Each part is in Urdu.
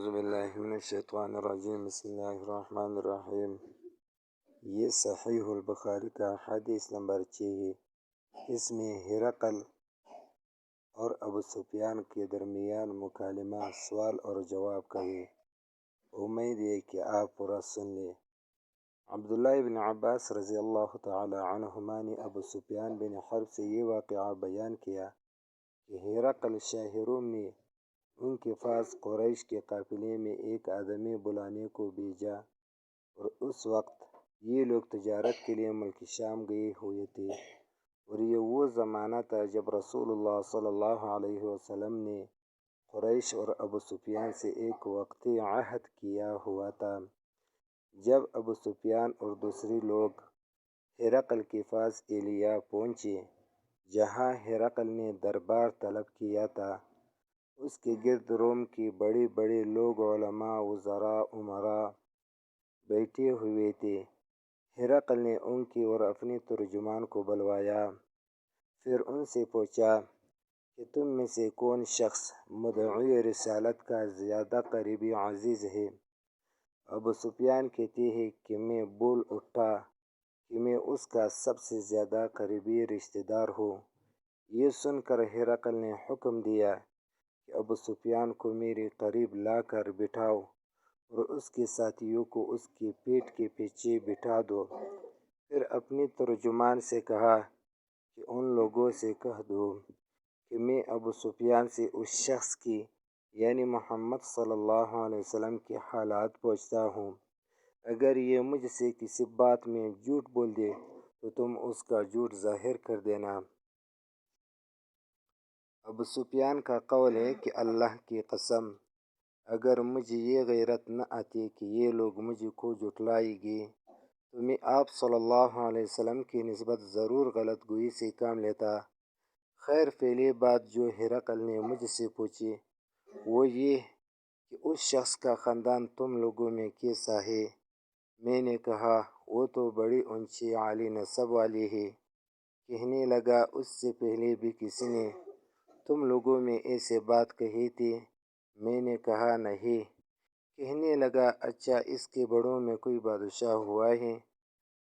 اعوذ باللہ من الشیطان الرجیم، بسم اللہ الرحمن الرحیم۔ یہ صحیح البخاری کا حدیث نمبر 6 ہے۔ اس میں ہرقل اور ابو سفیان کے درمیان مکالمہ سوال اور جواب کا ہے۔ امید ہے کہ آپ پورا سن لیں۔ عبداللہ بن عباس رضی اللہ تعالی عنہما نے ابو سفیان بن حرب سے یہ واقعہ بیان کیا کہ ہرقل شاہ روم نے ان کے پاس قریش کے قافلے میں ایک آدمی بلانے کو بھیجا، اور اس وقت یہ لوگ تجارت کے لیے ملک شام گئے ہوئے تھے، اور یہ وہ زمانہ تھا جب رسول اللہ صلی اللہ علیہ وسلم نے قریش اور ابو سفیان سے ایک وقتی عہد کیا ہوا تھا۔ جب ابو سفیان اور دوسرے لوگ ہرقل کے پاس ایلیا پہنچے، جہاں ہرقل نے دربار طلب کیا تھا، اس کے گرد روم کے بڑے بڑے لوگ، علماء، وزراء، امراء بیٹھے ہوئے تھے۔ ہرقل نے ان کے اور اپنے ترجمان کو بلوایا، پھر ان سے پوچھا کہ تم میں سے کون شخص مدعی رسالت کا زیادہ قریبی عزیز ہے؟ ابو سفیان کہتے ہیں کہ میں بول اٹھا کہ میں اس کا سب سے زیادہ قریبی رشتہ دار ہوں۔ یہ سن کر ہرقل نے حکم دیا کہ ابو سفیان کو میرے قریب لا کر بٹھاؤ اور اس کے ساتھیوں کو اس کی پیٹھ کے پیچھے بٹھا دو۔ پھر اپنے ترجمان سے کہا کہ ان لوگوں سے کہہ دو کہ میں ابو سفیان سے اس شخص کی یعنی محمد صلی اللہ علیہ وسلم کے حالات پوچھتا ہوں۔ اگر یہ مجھ سے کسی بات میں جھوٹ بول دے تو تم اس کا جھوٹ ظاہر کر دینا۔ ابو سفیان کا قول ہے کہ اللہ کی قسم، اگر مجھے یہ غیرت نہ آتی کہ یہ لوگ مجھ کو جھٹلائیں گے تو میں آپ صلی اللہ علیہ وسلم کی نسبت ضرور غلط گوئی سے کام لیتا۔ خیر، پہلی بات جو ہرقل نے مجھ سے پوچھی وہ یہ کہ اس شخص کا خاندان تم لوگوں میں کیسا ہے؟ میں نے کہا وہ تو بڑی اونچی عالی نسب والے ہے۔ کہنے لگا اس سے پہلے بھی کسی نے تم لوگوں میں ایسے بات کہی تھی؟ میں نے کہا نہیں۔ کہنے لگا اچھا اس کے بڑوں میں کوئی بادشاہ ہوا ہے؟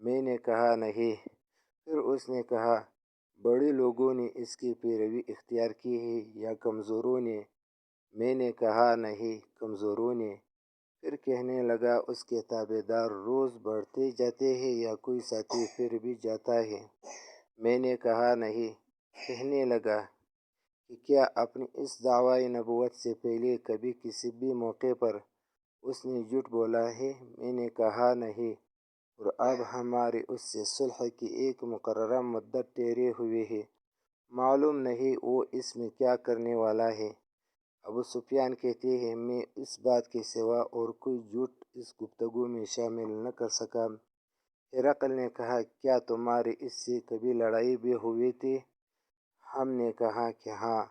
میں نے کہا نہیں۔ پھر اس نے کہا بڑے لوگوں نے اس کی پیروی اختیار کی ہے یا کمزوروں نے؟ میں نے کہا نہیں، کمزوروں نے۔ پھر کہنے لگا اس کے تابع دار روز بڑھتے جاتے ہیں یا کوئی ساتھی پھر بھی جاتا ہے؟ میں نے کہا نہیں۔ کہنے لگا کہ کیا اپنی اس دعوی نبوت سے پہلے کبھی کسی بھی موقع پر اس نے جھوٹ بولا ہے؟ میں نے کہا نہیں، اور اب ہماری اس سے صلح کی ایک مقررہ مدت ٹھہری ہوئی ہے، معلوم نہیں وہ اس میں کیا کرنے والا ہے۔ ابو سفیان کہتے ہیں میں اس بات کے سوا اور کوئی جھوٹ اس گفتگو میں شامل نہ کر سکا۔ ہرقل نے کہا کیا تمہاری اس سے کبھی لڑائی بھی ہوئی تھی؟ ہم نے کہا کہ ہاں۔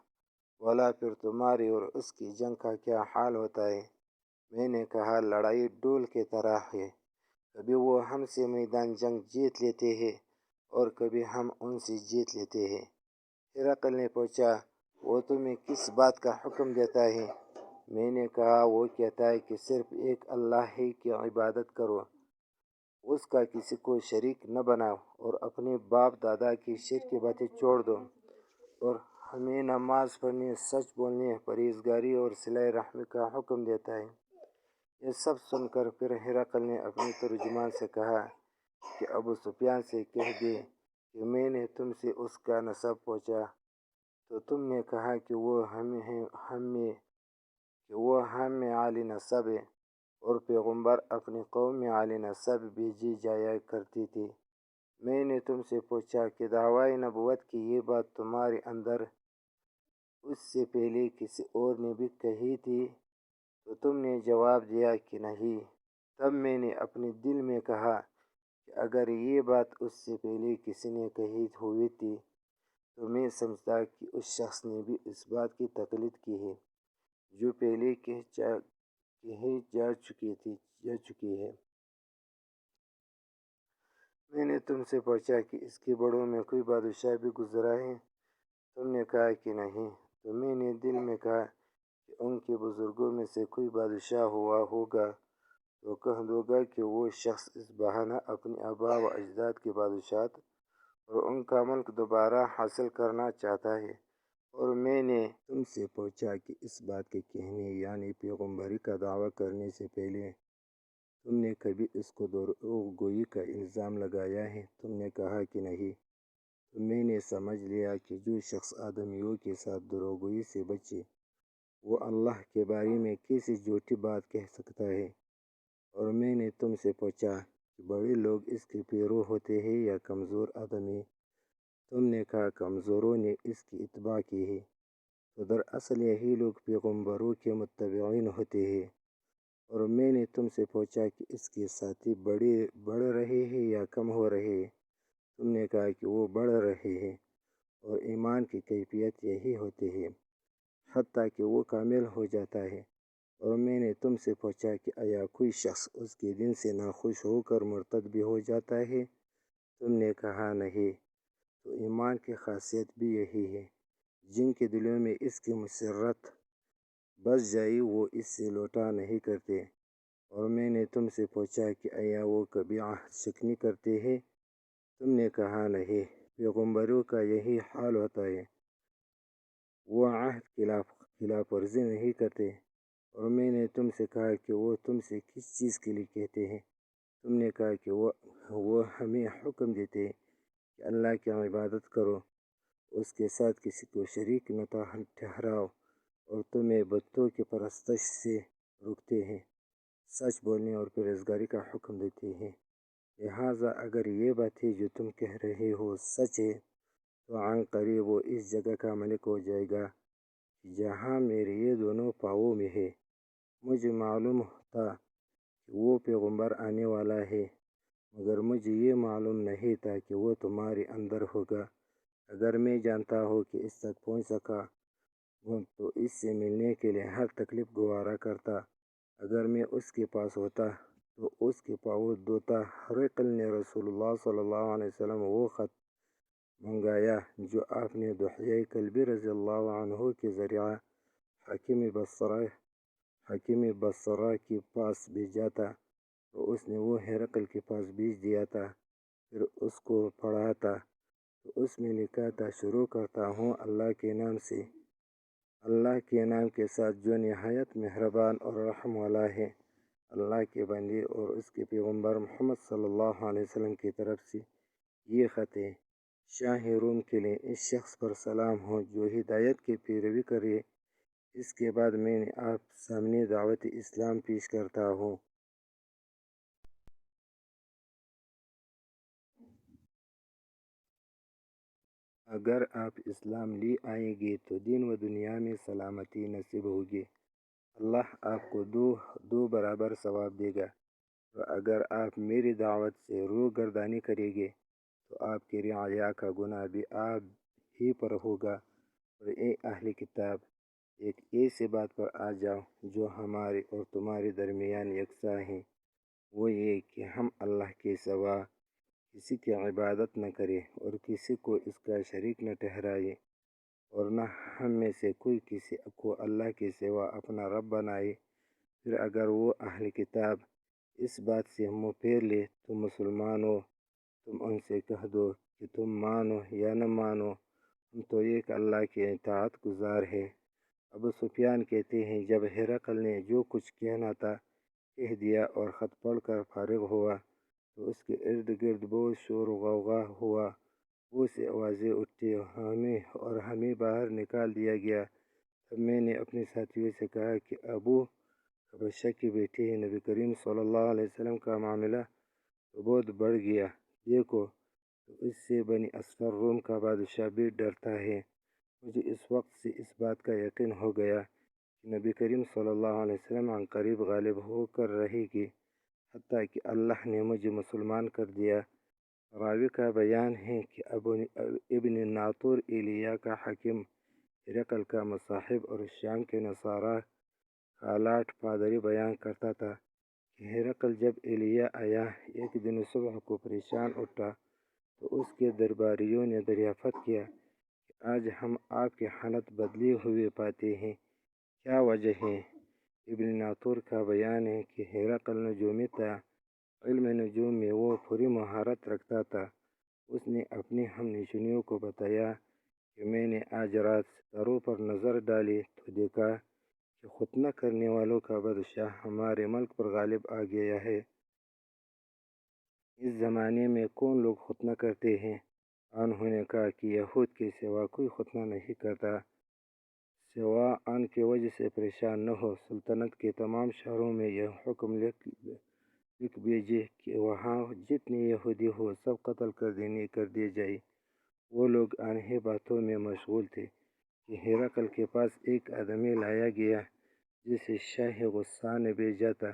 بولا پھر تمہاری اور اس کی جنگ کا کیا حال ہوتا ہے؟ میں نے کہا لڑائی ڈول کی طرح ہے، کبھی وہ ہم سے میدان جنگ جیت لیتے ہیں اور کبھی ہم ان سے جیت لیتے ہیں۔ ہرقل نے پوچھا وہ تمہیں کس بات کا حکم دیتا ہے؟ میں نے کہا وہ کہتا ہے کہ صرف ایک اللہ ہی کی عبادت کرو، اس کا کسی کو شریک نہ بناؤ، اور اپنے باپ دادا کی شرک کی باتیں چھوڑ دو، اور ہمیں نماز پڑھنے، سچ بولنے، پرہیزگاری اور صلہ رحمی کا حکم دیتا ہے۔ یہ سب سن کر پھر ہرقل نے اپنے ترجمان سے کہا کہ ابو سفیان سے کہہ دے کہ میں نے تم سے اس کا نسب پوچھا تو تم نے کہا کہ وہ ہم میں عالی نسب ہے، اور پیغمبر اپنی قوم میں عالی نسب بھیجی جایا کرتی تھی۔ میں نے تم سے پوچھا کہ دعوی نبوت کی یہ بات تمہارے اندر اس سے پہلے کسی اور نے بھی کہی تھی تو تم نے جواب دیا کہ نہیں۔ تب میں نے اپنے دل میں کہا کہ اگر یہ بات اس سے پہلے کسی نے کہی ہوئی تھی تو میں سمجھتا کہ اس شخص نے بھی اس بات کی تقلید کی ہے جو پہلے کہی جا چکی ہے۔ میں نے تم سے پوچھا کہ اس کے بڑوں میں کوئی بادشاہ بھی گزرا ہے؟ تم نے کہا کہ نہیں۔ تو میں نے دل میں کہا کہ ان کے بزرگوں میں سے کوئی بادشاہ ہوا ہوگا تو کہہ دو گا کہ وہ شخص اس بہانہ اپنے آباء و اجداد کی بادشاہت اور ان کا ملک دوبارہ حاصل کرنا چاہتا ہے۔ اور میں نے تم سے پوچھا کہ اس بات کے کہنے یعنی پیغمبری کا دعویٰ کرنے سے پہلے تم نے کبھی اس کو دروغ گوئی کا الزام لگایا ہے؟ تم نے کہا کہ نہیں۔ تو میں نے سمجھ لیا کہ جو شخص آدمیوں کے ساتھ دروغ گوئی سے بچے وہ اللہ کے بارے میں کیسی جھوٹی بات کہہ سکتا ہے؟ اور میں نے تم سے پوچھا کہ بڑے لوگ اس کے پیرو ہوتے ہیں یا کمزور آدمی؟ تم نے کہا کمزوروں نے اس کی اتباع کی ہے۔ تو دراصل یہی لوگ پیغمبروں کے متبعین ہوتے ہیں۔ اور میں نے تم سے پوچھا کہ اس کے ساتھی بڑھ رہے ہیں یا کم ہو رہے ہیں؟ تم نے کہا کہ وہ بڑھ رہے ہیں۔ اور ایمان کی کیفیت یہی ہوتی ہے حتیٰ کہ وہ کامل ہو جاتا ہے۔ اور میں نے تم سے پوچھا کہ آیا کوئی شخص اس کے دین سے ناخوش ہو کر مرتد بھی ہو جاتا ہے؟ تم نے کہا نہیں۔ تو ایمان کی خاصیت بھی یہی ہے، جن کے دلوں میں اس کی مسرت بس جائے وہ اس سے لوٹا نہیں کرتے۔ اور میں نے تم سے پوچھا کہ آیا وہ کبھی عہد شکنی کرتے ہیں؟ تم نے کہا نہیں۔ پیغمبروں کا یہی حال ہوتا ہے، وہ عہد خلاف ورزی نہیں کرتے۔ اور میں نے تم سے کہا کہ وہ تم سے کس چیز کے لیے کہتے ہیں؟ تم نے کہا کہ وہ ہمیں حکم دیتے ہیں کہ اللہ کی عبادت کرو، اس کے ساتھ کسی کو شریک نہ ٹھہراؤ، اور تمہیں بتوں کی پرستش سے روکتے ہیں، سچ بولنے اور پرہیزگاری کا حکم دیتے ہیں۔ لہٰذا اگر یہ باتیں جو تم کہہ رہے ہو سچ ہے تو عن قریب وہ اس جگہ کا ملک ہو جائے گا جہاں میرے یہ دونوں پاؤں میں ہے۔ مجھے معلوم تھا کہ وہ پیغمبر آنے والا ہے، مگر مجھے یہ معلوم نہیں تھا کہ وہ تمہارے اندر ہوگا۔ اگر میں جانتا ہوں کہ اس تک پہنچ سکا ہوں تو اس سے ملنے کے لیے ہر تکلیف گوارا کرتا۔ اگر میں اس کے پاس ہوتا تو اس کے پاؤں دھوتا۔ ہرقل نے رسول اللہ صلی اللہ علیہ وسلم وہ خط منگایا جو آپ نے دحیہ کلبی رضی اللہ عنہ کے ذریعہ حاکم بصرہ کے پاس بھیجا تھا، تو اس نے وہ ہرقل کے پاس بھیج دیا تھا۔ پھر اس کو پڑھا تھا تو اس میں لکھا تھا، شروع کرتا ہوں اللہ کے نام کے ساتھ جو نہایت مہربان اور رحم والا ہے۔ اللہ کے بندے اور اس کے پیغمبر محمد صلی اللہ علیہ وسلم کی طرف سے یہ خط ہے۔ شاہ روم کے لیے اس شخص پر سلام ہو جو ہدایت کی پیروی کرے۔ اس کے بعد میں نے آپ سامنے دعوت اسلام پیش کرتا ہوں۔ اگر آپ اسلام لے آئیں گے تو دین و دنیا میں سلامتی نصیب ہوگی، اللہ آپ کو دو برابر ثواب دے گا۔ اور اگر آپ میری دعوت سے روگردانی کریں گے تو آپ کی رعایا کا گناہ بھی آپ ہی پر ہوگا۔ اور اے اہل کتاب، ایک ایسی بات پر آ جاؤ جو ہمارے اور تمہارے درمیان یکساں ہے، وہ یہ کہ ہم اللہ کے سوا کسی کی عبادت نہ کریں اور کسی کو اس کا شریک نہ ٹھہرائے، اور نہ ہم میں سے کوئی کسی کو اللہ کے سوا اپنا رب بنائے۔ پھر اگر وہ اہل کتاب اس بات سے منہ پھیر لے تو مسلمانوں، تم ان سے کہہ دو کہ تم مانو یا نہ مانو، ہم تو ایک اللہ کے اطاعت گزار ہیں۔ ابو سفیان کہتے ہیں، جب ہرقل نے جو کچھ کہنا تھا کہہ دیا اور خط پڑھ کر فارغ ہوا تو اس کے ارد گرد بہت شور و غوغا ہوا، بہت سی آوازیں اٹھی اور ہمیں باہر نکال دیا گیا۔ تب میں نے اپنے ساتھیوں سے کہا کہ ابو حبشہ کے بیٹے نبی کریم صلی اللہ علیہ وسلم کا معاملہ تو بہت بڑھ گیا، دیکھو تو اس سے بنی اصفر روم کا بادشاہ بھی ڈرتا ہے۔ مجھے اس وقت سے اس بات کا یقین ہو گیا کہ نبی کریم صلی اللہ علیہ وسلم عن قریب غالب ہو کر رہے گی، حتیٰ کہ اللہ نے مجھے مسلمان کر دیا۔ راوی کا بیان ہے کہ ابن ناطور ایلیاء کا حاکم ہرقل کا مصاحب اور شام کے نصارہ کا لاٹ پادری بیان کرتا تھا کہ ہرقل جب ایلیاء آیا ایک دن صبح کو پریشان اٹھا تو اس کے درباریوں نے دریافت کیا کہ آج ہم آپ کی حالت بدلی ہوئی پاتے ہیں، کیا وجہ ہے؟ ابن ناطور کا بیان ہے کہ ہرقل نجومی تھا، علم نجوم میں وہ پوری مہارت رکھتا تھا۔ اس نے اپنی ہم نشینیوں کو بتایا کہ میں نے آج رات ستاروں پر نظر ڈالی تو دیکھا کہ ختنہ کرنے والوں کا بادشاہ ہمارے ملک پر غالب آ گیا ہے۔ اس زمانے میں کون لوگ ختنہ کرتے ہیں؟ انہوں نے کہا کہ یہود کے سوا کوئی ختنہ نہیں کرتا، سوا ان کی وجہ سے پریشان نہ ہو۔ سلطنت کے تمام شہروں میں یہ حکم لکھ بھیجے کہ وہاں جتنے یہودی ہو سب قتل کر دیے جائے۔ وہ لوگ انہی باتوں میں مشغول تھے کہ ہرقل کے پاس ایک آدمی لایا گیا جسے شاہ غسان نے بھیجا تھا۔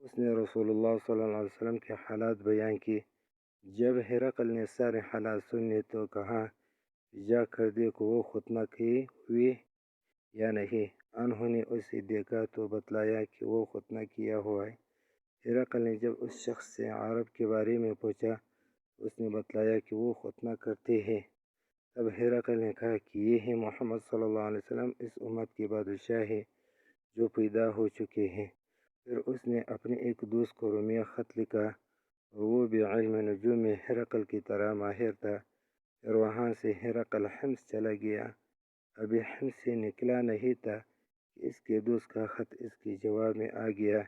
اس نے رسول اللہ صلی اللہ علیہ وسلم کے حالات بیان کی۔ جب ہرقل نے سارے حالات سنے تو کہا کہ جا کر دیکھو وہ ختنہ کیے ہوئے یا نہیں۔ انہوں نے اسے دیکھا تو بتلایا کہ وہ ختنہ کیا ہوا ہے۔ ہرقل نے جب اس شخص سے عرب کے بارے میں پوچھا تو اس نے بتلایا کہ وہ ختنہ کرتے ہیں۔ تب ہرقل نے کہا کہ یہی محمد صلی اللہ علیہ وسلم اس امت کے بادشاہ ہے جو پیدا ہو چکے ہیں۔ پھر اس نے اپنے ایک دوست کو رومیہ خط لکھا اور وہ بھی علم نجوم میں ہرقل کی طرح ماہر تھا۔ پھر وہاں سے ہرقل حمص چلا گیا۔ ابھی حمص سے نکلا نہیں تھا کہ اس کے دوست کا خط اس کے جواب میں آ گیا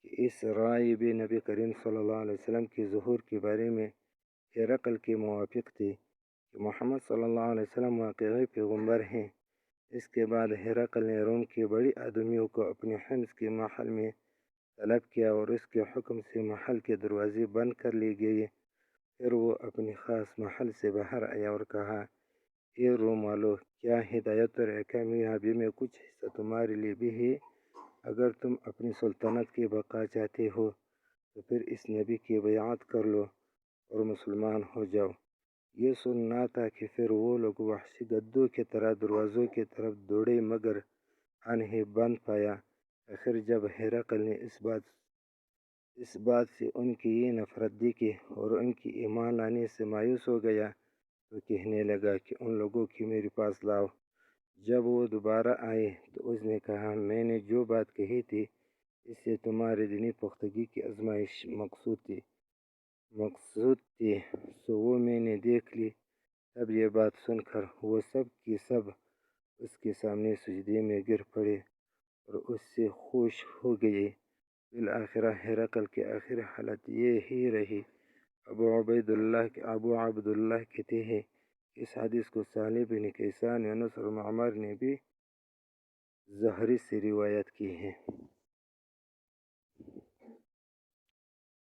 کہ اس رائے بھی نبی کریم صلی اللہ علیہ وسلم کے ظہور کے بارے میں ہرقل کے موافق تھی کہ محمد صلی اللہ علیہ وسلم واقعی پیغمبر ہیں۔ اس کے بعد ہرقل نے روم کے بڑے آدمیوں کو اپنے حمص کے محل میں طلب کیا اور اس کے حکم سے محل کے دروازے بند کر لیے گئے۔ پھر وہ اپنے خاص محل سے باہر آیا اور کہا، اے روم والو، کیا ہدایت اور کامیابی میں کچھ حصہ تمہارے لیے بھی ہے؟ اگر تم اپنی سلطنت کی بقا چاہتے ہو تو پھر اس نبی کی بیعت کر لو اور مسلمان ہو جاؤ۔ یہ سننا تھا کہ پھر وہ لوگ وحشی گدھوں کی طرح دروازوں کی طرف دوڑے مگر انہیں بند پایا۔ آخر جب ہرقل نے اس بات سے ان کی یہ نفرت دیکھی اور ان کی ایمان لانے سے مایوس ہو گیا تو کہنے لگا کہ ان لوگوں کی میرے پاس لاؤ۔ جب وہ دوبارہ آئے تو اس نے کہا، میں نے جو بات کہی تھی اس سے تمہاری دینی پختگی کی آزمائش مقصود تھی، سو وہ میں نے دیکھ لی۔ تب یہ بات سن کر وہ سب کے سب اس کے سامنے سجدے میں گر پڑے اور اس سے خوش ہو گئے۔ بالآخر ہرقل کی آخری حالت یہ ہی رہی۔ ابو عبداللہ کہتے ہیں کہ اس حدیث کو سہل بن کیسان، یونس اور معمر نے بھی زہری سے روایت کی ہے۔